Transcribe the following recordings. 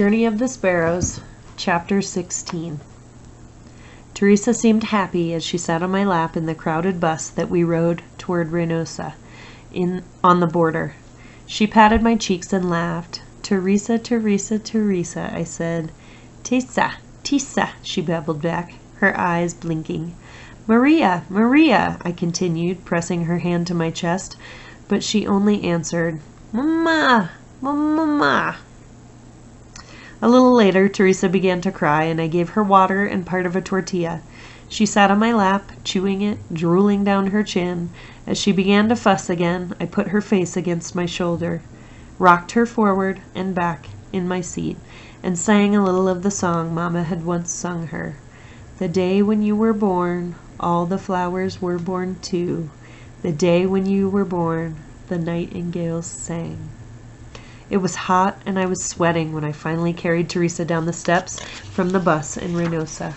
Journey of the Sparrows, Chapter 16. Teresa seemed happy as she sat on my lap in the crowded bus that we rode toward Reynosa, on the border. She patted my cheeks and laughed. "Teresa, Teresa, Teresa," I said. "Tisa, Tisa," she babbled back, her eyes blinking. "Maria, Maria," I continued, pressing her hand to my chest, but she only answered, "Mama, Mama." A little later, Teresa began to cry, and I gave her water and part of a tortilla. She sat on my lap, chewing it, drooling down her chin. As she began to fuss again, I put her face against my shoulder, rocked her forward and back in my seat, and sang a little of the song Mama had once sung her. "The day when you were born, all the flowers were born too. The day when you were born, the nightingales sang." It was hot, and I was sweating when I finally carried Teresa down the steps from the bus in Reynosa.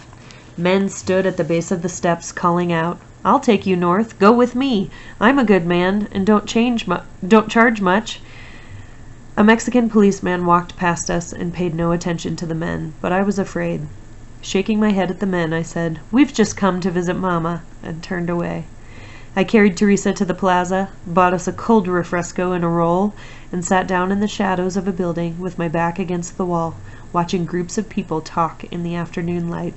Men stood at the base of the steps, calling out, "I'll take you north. Go with me. I'm a good man, and don't charge much." A Mexican policeman walked past us and paid no attention to the men, but I was afraid. Shaking my head at the men, I said, "We've just come to visit Mama," and turned away. I carried Teresa to the plaza, bought us a cold refresco and a roll, and sat down in the shadows of a building with my back against the wall, watching groups of people talk in the afternoon light.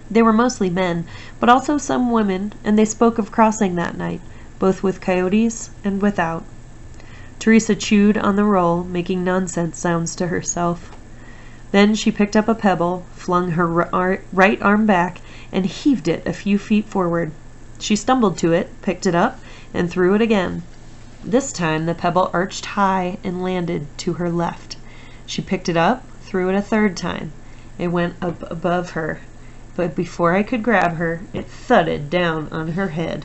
They were mostly men, but also some women, and they spoke of crossing that night, both with coyotes and without. Teresa chewed on the roll, making nonsense sounds to herself. Then she picked up a pebble, flung her right arm back, and heaved it a few feet forward. She stumbled to it, picked it up, and threw it again. This time the pebble arched high and landed to her left. She picked it up, threw it a third time. It went up above her, but before I could grab her, it thudded down on her head.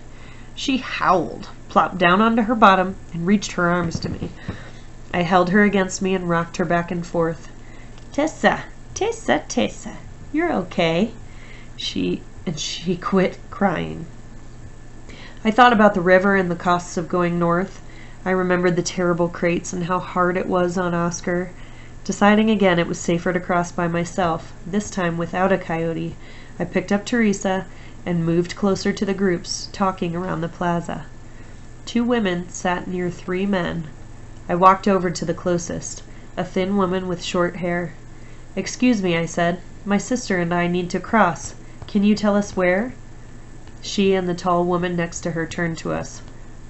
She howled, plopped down onto her bottom, and reached her arms to me. I held her against me and rocked her back and forth. "Tessa, Tessa, Tessa, you're okay." She quit crying. I thought about the river and the costs of going north. I remembered the terrible crates and how hard it was on Oscar. Deciding again it was safer to cross by myself, this time without a coyote, I picked up Teresa and moved closer to the groups talking around the plaza. 2 women sat near 3 men. I walked over to the closest, a thin woman with short hair. "Excuse me," I said. "My sister and I need to cross. Can you tell us where?" She and the tall woman next to her turned to us.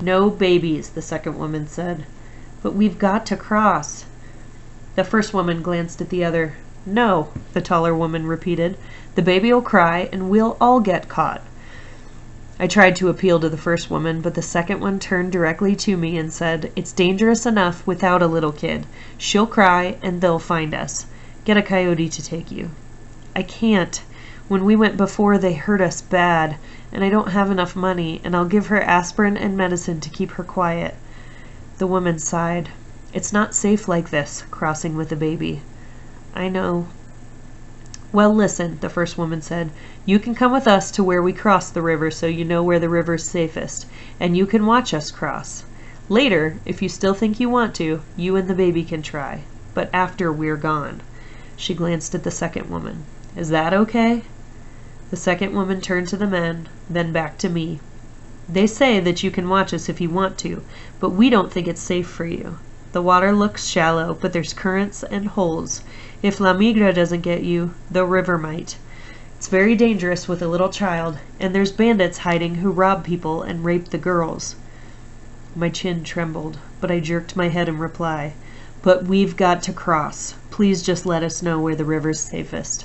"No babies," the second woman said. "But we've got to cross." The first woman glanced at the other. "No," the taller woman repeated. "The baby'll cry, and we'll all get caught." I tried to appeal to the first woman, but the second one turned directly to me and said, "It's dangerous enough without a little kid. She'll cry, and they'll find us. Get a coyote to take you." "I can't. When we went before, they hurt us bad, and I don't have enough money, and I'll give her aspirin and medicine to keep her quiet." The woman sighed. "It's not safe like this, crossing with a baby." "I know." "Well, listen," the first woman said. "You can come with us to where we cross the river so you know where the river's safest, and you can watch us cross. Later, if you still think you want to, you and the baby can try, but after we're gone." She glanced at the second woman. "Is that okay?" The second woman turned to the men, then back to me. "They say that you can watch us if you want to, but we don't think it's safe for you. The water looks shallow, but there's currents and holes. If La Migra doesn't get you, the river might. It's very dangerous with a little child, and there's bandits hiding who rob people and rape the girls." My chin trembled, but I jerked my head in reply. "But we've got to cross. Please just let us know where the river's safest."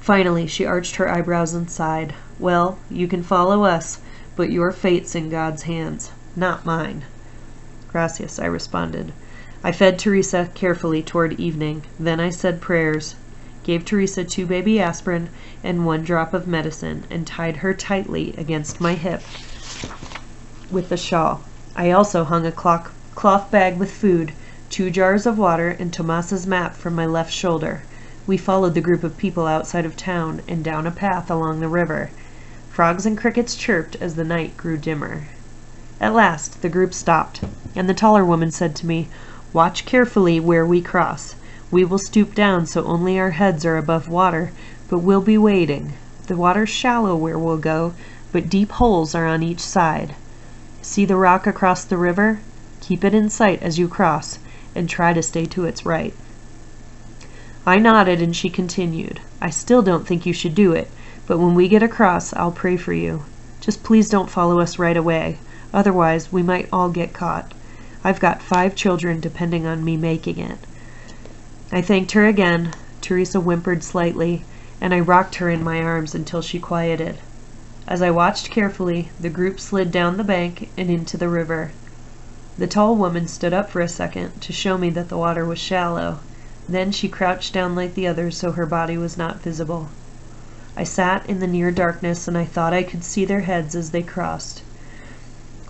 Finally, she arched her eyebrows and sighed. "Well, you can follow us, but your fate's in God's hands, not mine." "Gracias," I responded. I fed Teresa carefully toward evening. Then I said prayers, gave Teresa 2 baby aspirin and 1 drop of medicine, and tied her tightly against my hip with the shawl. I also hung a cloth bag with food, 2 jars of water, and Tomas's map from my left shoulder. We followed the group of people outside of town and down a path along the river. Frogs and crickets chirped as the night grew dimmer. At last the group stopped, and the taller woman said to me, "Watch carefully where we cross. We will stoop down so only our heads are above water, but we'll be wading. The water's shallow where we'll go, but deep holes are on each side. See the rock across the river? Keep it in sight as you cross, and try to stay to its right." I nodded, and she continued, "I still don't think you should do it, but when we get across, I'll pray for you. Just please don't follow us right away. Otherwise, we might all get caught. I've got 5 children depending on me making it." I thanked her again. Teresa whimpered slightly, and I rocked her in my arms until she quieted. As I watched carefully, the group slid down the bank and into the river. The tall woman stood up for a second to show me that the water was shallow. Then she crouched down like the others so her body was not visible. I sat in the near darkness, and I thought I could see their heads as they crossed.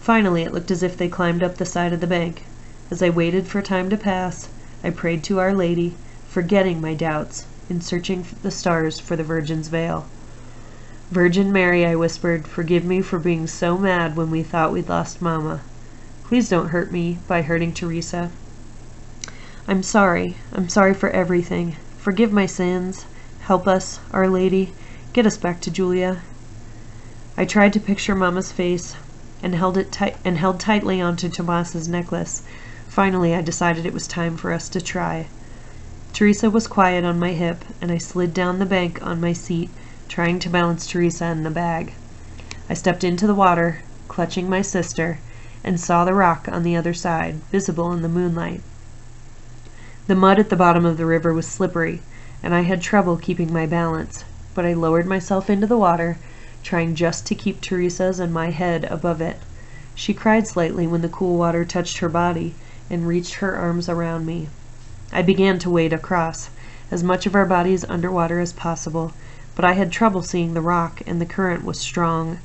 Finally, it looked as if they climbed up the side of the bank. As I waited for time to pass, I prayed to Our Lady, forgetting my doubts, in searching the stars for the Virgin's veil. "Virgin Mary," I whispered, "forgive me for being so mad when we thought we'd lost Mama. Please don't hurt me by hurting Teresa. I'm sorry for everything. Forgive my sins. Help us, Our Lady. Get us back to Julia." I tried to picture Mama's face and held tightly onto Tomas's necklace. Finally, I decided it was time for us to try. Teresa was quiet on my hip, and I slid down the bank on my seat, trying to balance Teresa and the bag. I stepped into the water, clutching my sister, and saw the rock on the other side, visible in the moonlight. The mud at the bottom of the river was slippery, and I had trouble keeping my balance, but I lowered myself into the water, trying just to keep Teresa's and my head above it. She cried slightly when the cool water touched her body and reached her arms around me. I began to wade across, as much of our bodies underwater as possible, but I had trouble seeing the rock, and the current was strong.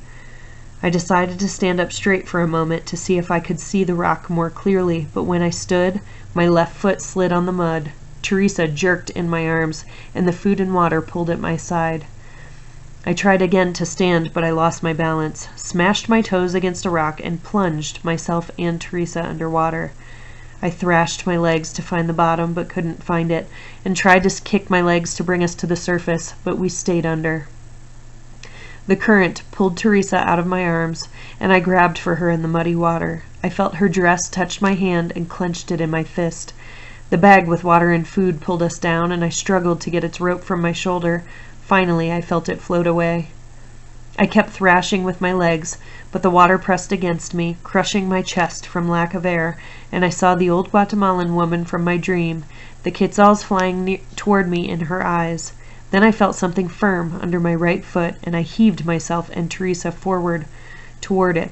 I decided to stand up straight for a moment to see if I could see the rock more clearly, but when I stood, my left foot slid on the mud. Teresa jerked in my arms, and the food and water pulled at my side. I tried again to stand, but I lost my balance, smashed my toes against a rock, and plunged myself and Teresa underwater. I thrashed my legs to find the bottom, but couldn't find it, and tried to kick my legs to bring us to the surface, but we stayed under. The current pulled Teresa out of my arms, and I grabbed for her in the muddy water. I felt her dress touch my hand and clenched it in my fist. The bag with water and food pulled us down, and I struggled to get its rope from my shoulder. Finally, I felt it float away. I kept thrashing with my legs, but the water pressed against me, crushing my chest from lack of air, and I saw the old Guatemalan woman from my dream, the quetzals flying toward me in her eyes. Then I felt something firm under my right foot, and I heaved myself and Teresa forward toward it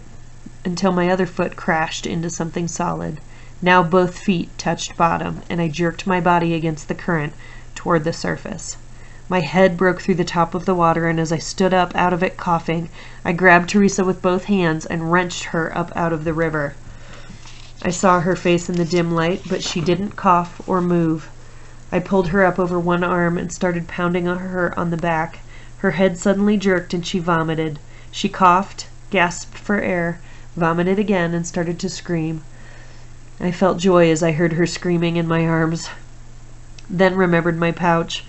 until my other foot crashed into something solid. Now both feet touched bottom, and I jerked my body against the current toward the surface. My head broke through the top of the water, and as I stood up out of it coughing, I grabbed Teresa with both hands and wrenched her up out of the river. I saw her face in the dim light, but she didn't cough or move. I pulled her up over one arm and started pounding her on the back. Her head suddenly jerked, and she vomited. She coughed, gasped for air, vomited again, and started to scream. I felt joy as I heard her screaming in my arms, then remembered my pouch.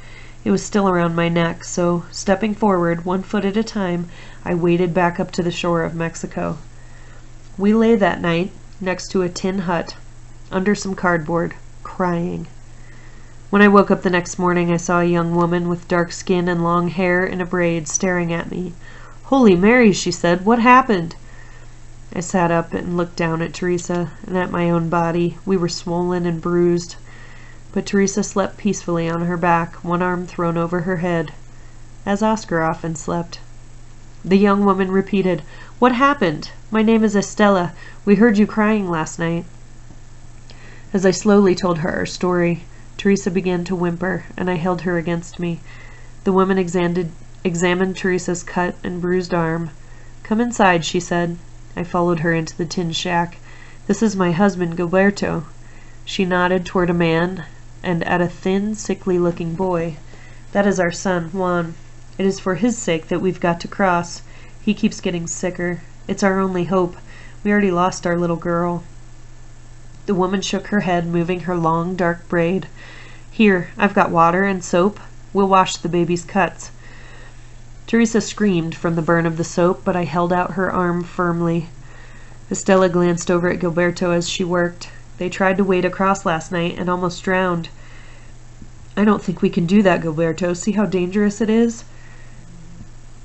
It was still around my neck, so, stepping forward, 1 foot at a time, I waded back up to the shore of Mexico. We lay that night next to a tin hut, under some cardboard, crying. When I woke up the next morning, I saw a young woman with dark skin and long hair in a braid staring at me. "Holy Mary," she said, "what happened?" I sat up and looked down at Teresa and at my own body. We were swollen and bruised. But Teresa slept peacefully on her back, one arm thrown over her head, as Oscar often slept. The young woman repeated, "What happened? My name is Estella. We heard you crying last night." As I slowly told her our story, Teresa began to whimper, and I held her against me. The woman examined Teresa's cut and bruised arm. "Come inside," she said. I followed her into the tin shack. "This is my husband, Gilberto." She nodded toward a man and at a thin, sickly-looking boy. "That is our son, Juan. It is for his sake that we've got to cross. He keeps getting sicker. It's our only hope. We already lost our little girl." The woman shook her head, moving her long, dark braid. Here, I've got water and soap. We'll wash the baby's cuts. Teresa screamed from the burn of the soap, but I held out her arm firmly. Estella glanced over at Gilberto as she worked. They tried to wade across last night and almost drowned. I don't think we can do that, Gilberto. See how dangerous it is?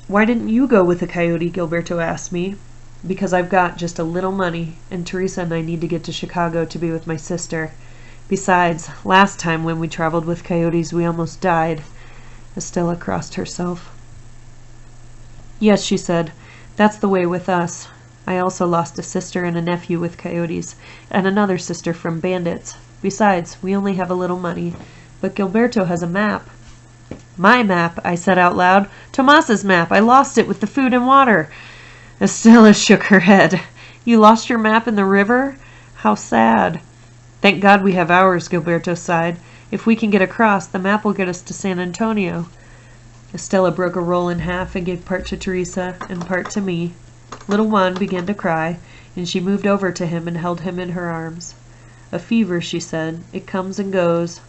Why didn't you go with the coyote? Gilberto asked me. Because I've got just a little money, and Teresa and I need to get to Chicago to be with my sister. Besides, last time when we traveled with coyotes, we almost died. Estella crossed herself. Yes, she said, that's the way with us. I also lost a sister and a nephew with coyotes, and another sister from bandits. Besides, we only have a little money. But Gilberto has a map. My map, I said out loud. Tomas's map. I lost it with the food and water. Estella shook her head. You lost your map in the river? How sad. Thank God we have ours, Gilberto sighed. If we can get across, the map will get us to San Antonio. Estella broke a roll in half and gave part to Teresa and part to me. Little Juan began to cry, and she moved over to him and held him in her arms. A fever, she said. It comes and goes.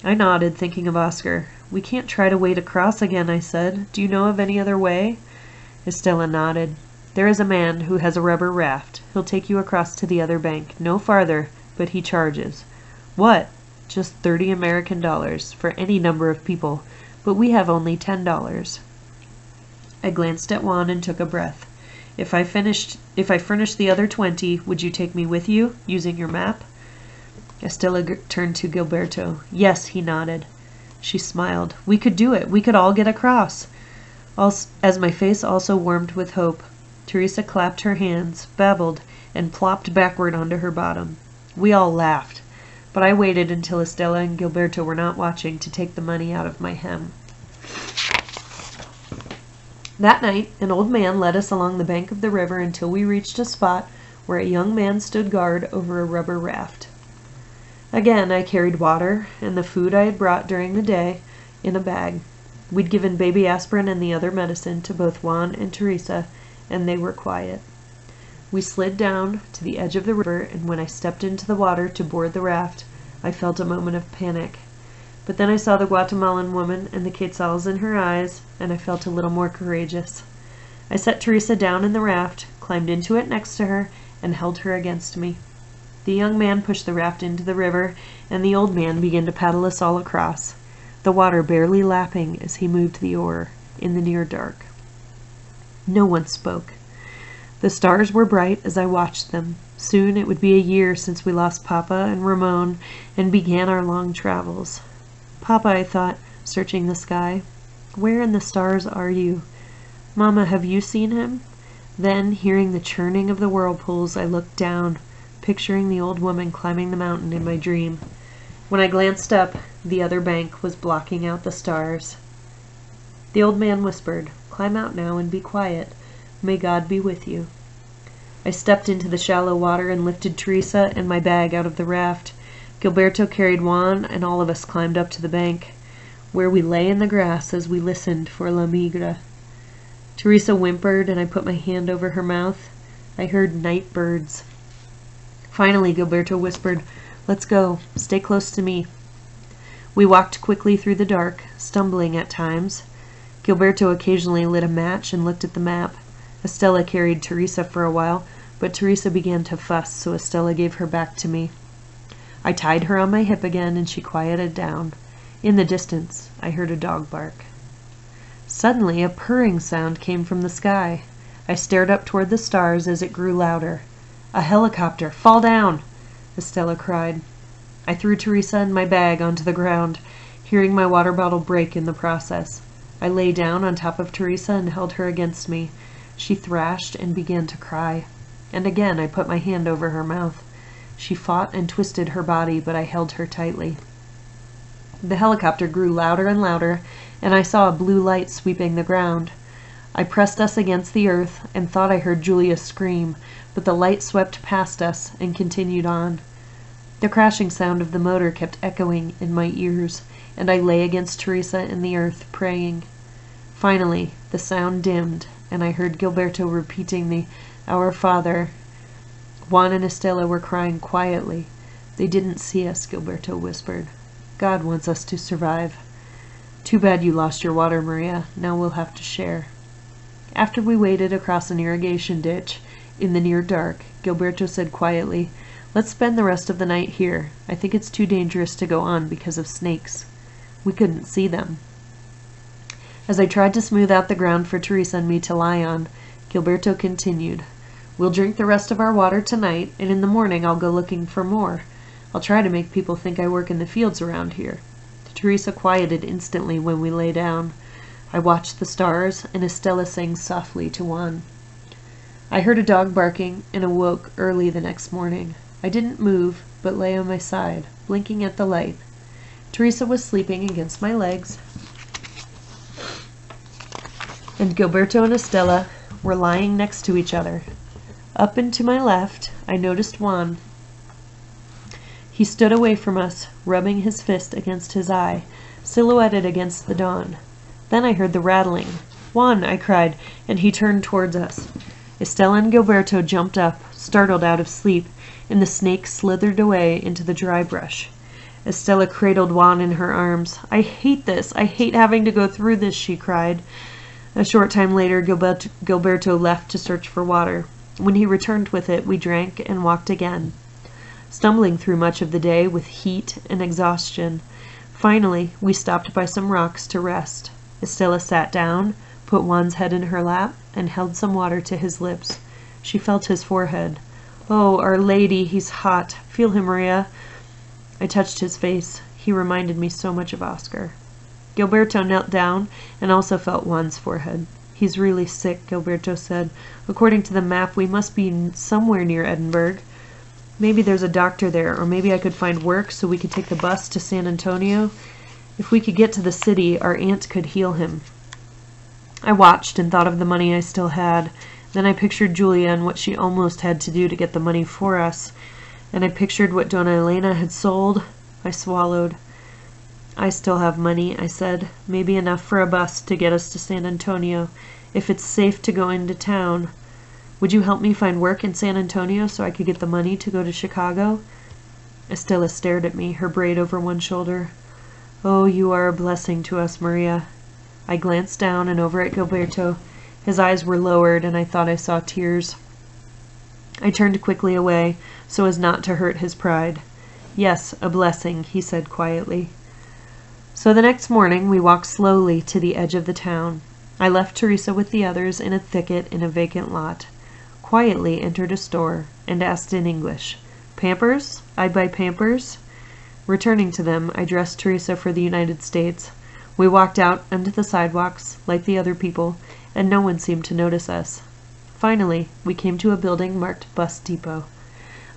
I nodded, thinking of Oscar. We can't try to wade across again, I said. Do you know of any other way? Estella nodded. There is a man who has a rubber raft. He'll take you across to the other bank. No farther, but he charges. What? Just $30 American for any number of people, but we have only $10. I glanced at Juan and took a breath. If I furnished the other 20, would you take me with you, using your map? Estella turned to Gilberto. Yes, he nodded. She smiled. We could do it. We could all get across. As my face also warmed with hope, Teresa clapped her hands, babbled, and plopped backward onto her bottom. We all laughed, but I waited until Estella and Gilberto were not watching to take the money out of my hem. That night, an old man led us along the bank of the river until we reached a spot where a young man stood guard over a rubber raft. Again, I carried water and the food I had brought during the day in a bag. We'd given baby aspirin and the other medicine to both Juan and Teresa, and they were quiet. We slid down to the edge of the river, and when I stepped into the water to board the raft, I felt a moment of panic. But then I saw the Guatemalan woman and the quetzals in her eyes, and I felt a little more courageous. I set Teresa down in the raft, climbed into it next to her, and held her against me. The young man pushed the raft into the river, and the old man began to paddle us all across, the water barely lapping as he moved the oar in the near dark. No one spoke. The stars were bright as I watched them. Soon it would be a year since we lost Papa and Ramon and began our long travels. Papa, I thought, searching the sky, where in the stars are you? Mama, have you seen him? Then, hearing the churning of the whirlpools, I looked down, picturing the old woman climbing the mountain in my dream. When I glanced up, the other bank was blocking out the stars. The old man whispered, "Climb out now and be quiet. May God be with you." I stepped into the shallow water and lifted Teresa and my bag out of the raft. Gilberto carried Juan, and all of us climbed up to the bank, where we lay in the grass as we listened for La Migra. Teresa whimpered, and I put my hand over her mouth. I heard night birds. Finally, Gilberto whispered, "Let's go. Stay close to me." We walked quickly through the dark, stumbling at times. Gilberto occasionally lit a match and looked at the map. Estella carried Teresa for a while, but Teresa began to fuss, so Estella gave her back to me. I tied her on my hip again, and she quieted down. In the distance, I heard a dog bark. Suddenly, a purring sound came from the sky. I stared up toward the stars as it grew louder. "A helicopter! Fall down!" Estella cried. I threw Teresa and my bag onto the ground, hearing my water bottle break in the process. I lay down on top of Teresa and held her against me. She thrashed and began to cry. And again I put my hand over her mouth. She fought and twisted her body, but I held her tightly. The helicopter grew louder and louder, and I saw a blue light sweeping the ground. I pressed us against the earth and thought I heard Julia scream, but the light swept past us and continued on. The crashing sound of the motor kept echoing in my ears, and I lay against Teresa in the earth, praying. Finally, the sound dimmed, and I heard Gilberto repeating the "Our Father." Juan and Estella were crying quietly. "They didn't see us," Gilberto whispered. God wants us to survive. Too bad you lost your water, Maria. Now we'll have to share. After we waded across an irrigation ditch in the near dark, Gilberto said quietly, "Let's spend the rest of the night here. I think it's too dangerous to go on because of snakes." We couldn't see them. As I tried to smooth out the ground for Teresa and me to lie on, Gilberto continued, "We'll drink the rest of our water tonight, and in the morning I'll go looking for more. I'll try to make people think I work in the fields around here." Teresa quieted instantly when we lay down. I watched the stars, and Estella sang softly to Juan. I heard a dog barking and awoke early the next morning. I didn't move, but lay on my side, blinking at the light. Teresa was sleeping against my legs, and Gilberto and Estella were lying next to each other. Up and to my left, I noticed Juan. He stood away from us, rubbing his fist against his eye, silhouetted against the dawn. Then I heard the rattling. "Juan!" I cried, and he turned towards us. Estella and Gilberto jumped up, startled out of sleep, and the snake slithered away into the dry brush. Estella cradled Juan in her arms. "I hate this! I hate having to go through this!" she cried. A short time later, Gilberto left to search for water. When he returned with it, we drank and walked again, stumbling through much of the day with heat and exhaustion. Finally, we stopped by some rocks to rest. Estella sat down, put Juan's head in her lap, and held some water to his lips. She felt his forehead. "Oh, Our Lady, he's hot. Feel him, Maria." I touched his face. He reminded me so much of Oscar. Gilberto knelt down and also felt Juan's forehead. "He's really sick," Gilberto said. "According to the map, we must be somewhere near Edinburgh. Maybe there's a doctor there, or maybe I could find work so we could take the bus to San Antonio. If we could get to the city, our aunt could heal him." I watched and thought of the money I still had. Then I pictured Julia and what she almost had to do to get the money for us. And I pictured what Donna Elena had sold. I swallowed. "I still have money," I said. "Maybe enough for a bus to get us to San Antonio, if it's safe to go into town. Would you help me find work in San Antonio so I could get the money to go to Chicago?" Estella stared at me, her braid over one shoulder. "Oh, you are a blessing to us, Maria." I glanced down and over at Gilberto. His eyes were lowered, and I thought I saw tears. I turned quickly away, so as not to hurt his pride. "Yes, a blessing," he said quietly. So the next morning we walked slowly to the edge of the town. I left Teresa with the others in a thicket in a vacant lot, quietly entered a store, and asked in English, "Pampers? I'd buy Pampers?" Returning to them, I dressed Teresa for the United States. We walked out onto the sidewalks, like the other people, and no one seemed to notice us. Finally, we came to a building marked Bus Depot.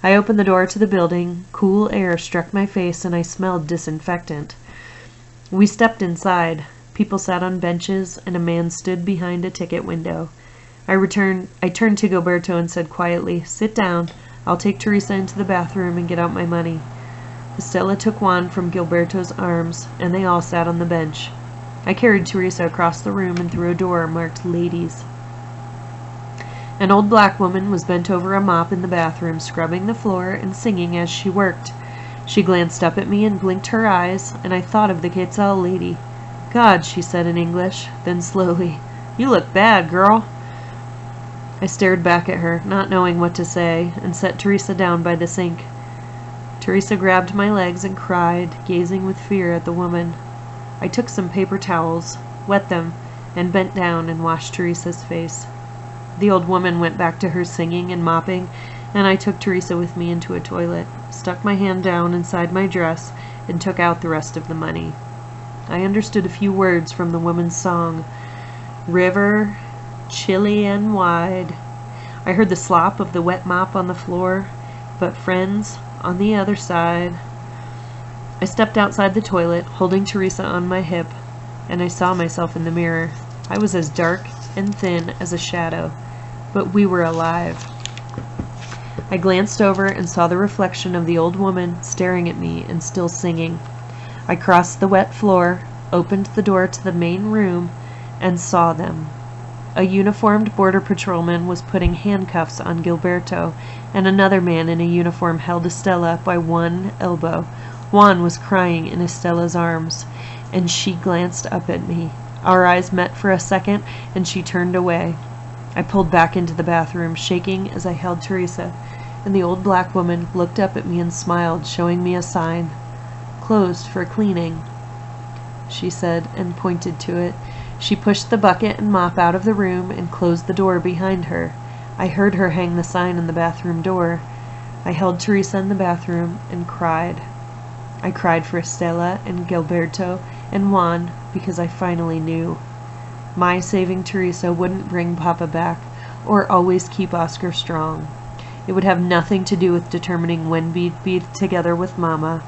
I opened the door to the building. Cool air struck my face, and I smelled disinfectant. We stepped inside. People sat on benches, and a man stood behind a ticket window. I turned to Gilberto and said quietly, "Sit down. I'll take Teresa into the bathroom and get out my money." Estella took Juan from Gilberto's arms, and they all sat on the bench. I carried Teresa across the room and through a door marked Ladies. An old black woman was bent over a mop in the bathroom, scrubbing the floor and singing as she worked. She glanced up at me and blinked her eyes, and I thought of the Quetzal lady. "God," she said in English, then slowly, "You look bad, girl." I stared back at her, not knowing what to say, and set Teresa down by the sink. Teresa grabbed my legs and cried, gazing with fear at the woman. I took some paper towels, wet them, and bent down and washed Teresa's face. The old woman went back to her singing and mopping, and I took Teresa with me into a toilet, stuck my hand down inside my dress, and took out the rest of the money. I understood a few words from the woman's song. "River, chilly and wide." I heard the slop of the wet mop on the floor, but friends on the other side. I stepped outside the toilet, holding Teresa on my hip, and I saw myself in the mirror. I was as dark and thin as a shadow, but we were alive. I glanced over and saw the reflection of the old woman staring at me and still singing. I crossed the wet floor, opened the door to the main room, and saw them. A uniformed border patrolman was putting handcuffs on Gilberto, and another man in a uniform held Estella by one elbow, Juan was crying in Estella's arms, and she glanced up at me. Our eyes met for a second, and she turned away. I pulled back into the bathroom, shaking as I held Teresa, and the old black woman looked up at me and smiled, showing me a sign. "Closed for cleaning," she said, and pointed to it. She pushed the bucket and mop out of the room and closed the door behind her. I heard her hang the sign in the bathroom door. I held Teresa in the bathroom and cried. I cried for Estella and Gilberto and Juan because I finally knew. My saving Teresa wouldn't bring Papa back or always keep Oscar strong. It would have nothing to do with determining when we'd be together with Mama.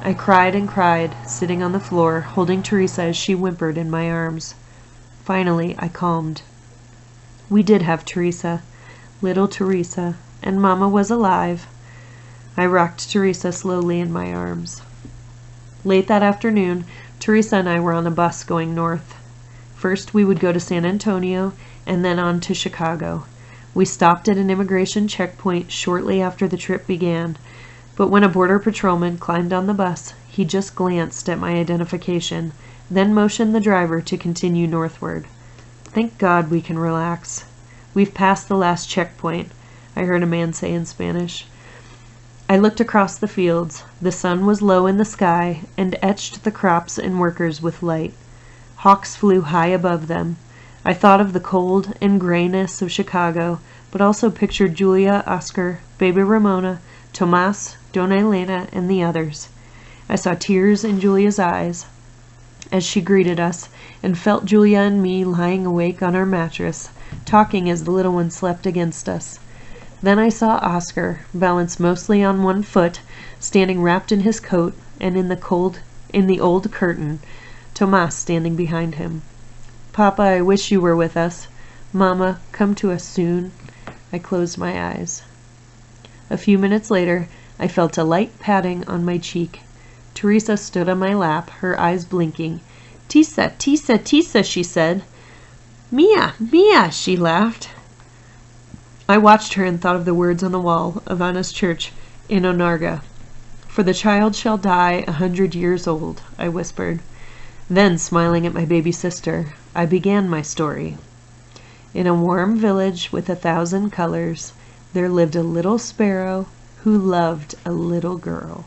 I cried and cried, sitting on the floor, holding Teresa as she whimpered in my arms. Finally, I calmed. We did have Teresa, little Teresa, and Mama was alive. I rocked Teresa slowly in my arms. Late that afternoon, Teresa and I were on a bus going north. First, we would go to San Antonio and then on to Chicago. We stopped at an immigration checkpoint shortly after the trip began, but when a border patrolman climbed on the bus, he just glanced at my identification, then motioned the driver to continue northward. "Thank God we can relax. We've passed the last checkpoint," I heard a man say in Spanish. I looked across the fields. The sun was low in the sky and etched the crops and workers with light. Hawks flew high above them. I thought of the cold and grayness of Chicago, but also pictured Julia, Oscar, baby Ramona, Tomas, Dona Elena, and the others. I saw tears in Julia's eyes as she greeted us, and felt Julia and me lying awake on our mattress, talking as the little one slept against us. Then I saw Oscar, balanced mostly on one foot, standing wrapped in his coat, and in the old curtain, Tomas standing behind him. "Papa, I wish you were with us. Mama, come to us soon." I closed my eyes. A few minutes later, I felt a light patting on my cheek. Teresa stood on my lap, her eyes blinking. "Tisa, Tisa, Tisa," she said. "Mia, Mia," she laughed. I watched her and thought of the words on the wall of Anna's church in Onarga. "For the child shall die 100 years old," I whispered. Then, smiling at my baby sister, I began my story. In a warm village with 1,000 colors, there lived a little sparrow who loved a little girl.